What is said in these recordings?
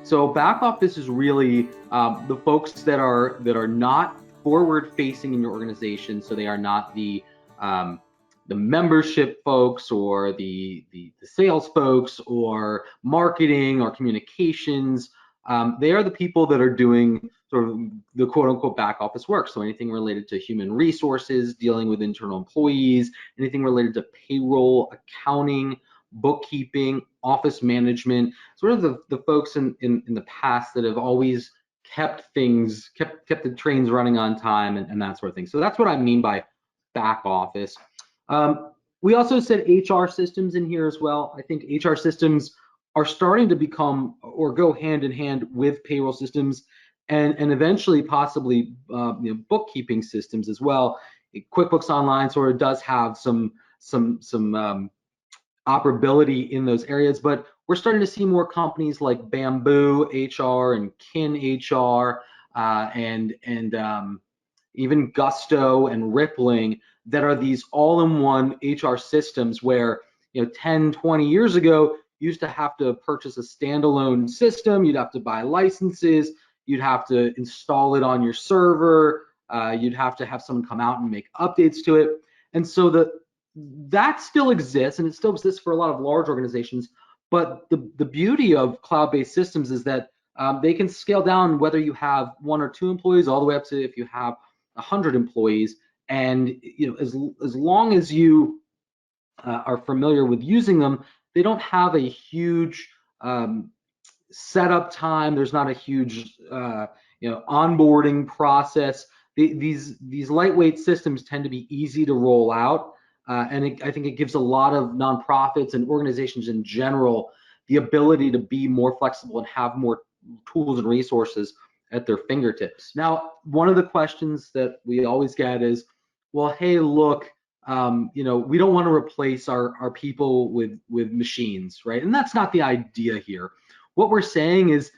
So back office is really the folks that are not forward facing in your organization. So they are not the membership folks or the sales folks or marketing or communications. They are the people that are doing sort of the quote unquote back office work. So anything related to human resources, dealing with internal employees, anything related to payroll, accounting, bookkeeping, office management, sort of the folks in the past that have always kept the trains running on time and that sort of thing. So that's what I mean by back office. We also said HR systems in here as well. I think HR systems are starting to become or go hand in hand with payroll systems and eventually possibly bookkeeping systems as well. QuickBooks Online sort of does have some operability in those areas, but we're starting to see more companies like Bamboo HR and Kin HR and even Gusto and Rippling that are these all-in-one HR systems where 10, 20 years ago you used to have to purchase a standalone system, you'd have to buy licenses, you'd have to install it on your server, you'd have to have someone come out and make updates to it. And so that still exists, and it still exists for a lot of large organizations, but the beauty of cloud-based systems is that they can scale down whether you have 1 or 2 employees all the way up to if you have 100 employees. And as long as you are familiar with using them, they don't have a huge setup time. There's not a huge onboarding process. These lightweight systems tend to be easy to roll out, and I think it gives a lot of nonprofits and organizations in general the ability to be more flexible and have more tools and resources at their fingertips. Now, one of the questions that we always get is, well, hey, look, we don't want to replace our people with machines, right? And that's not the idea here. What we're saying is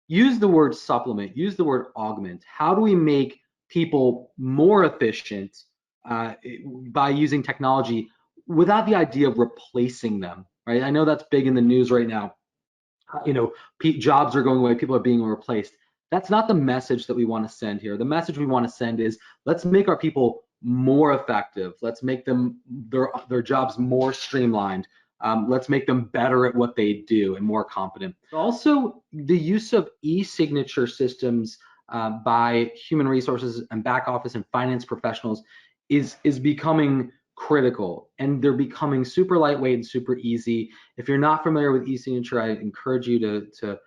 use the word supplement, use the word augment. How do we make people more efficient by using technology without the idea of replacing them, right? I know that's big in the news right now. Jobs are going away, people are being replaced. That's not the message that we want to send here. The message we want to send is let's make our people more effective. Let's make them their jobs more streamlined. Let's make them better at what they do and more competent. Also, the use of e-signature systems by human resources and back office and finance professionals is becoming critical, and they're becoming super lightweight and super easy. If you're not familiar with e-signature, I encourage you to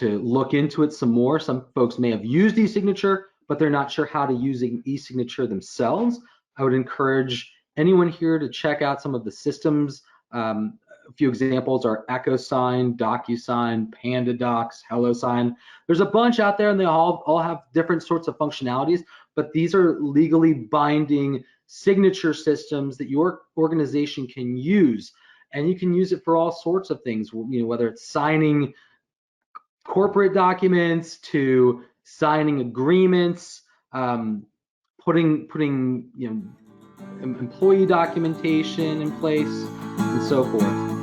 look into it some more. Some folks may have used e-signature, but they're not sure how to use e-signature themselves. I would encourage anyone here to check out some of the systems. A few examples are EchoSign, DocuSign, PandaDocs, HelloSign. There's a bunch out there, and they all have different sorts of functionalities, but these are legally binding signature systems that your organization can use, and you can use it for all sorts of things. Whether it's signing corporate documents to signing agreements, putting employee documentation in place, and so forth.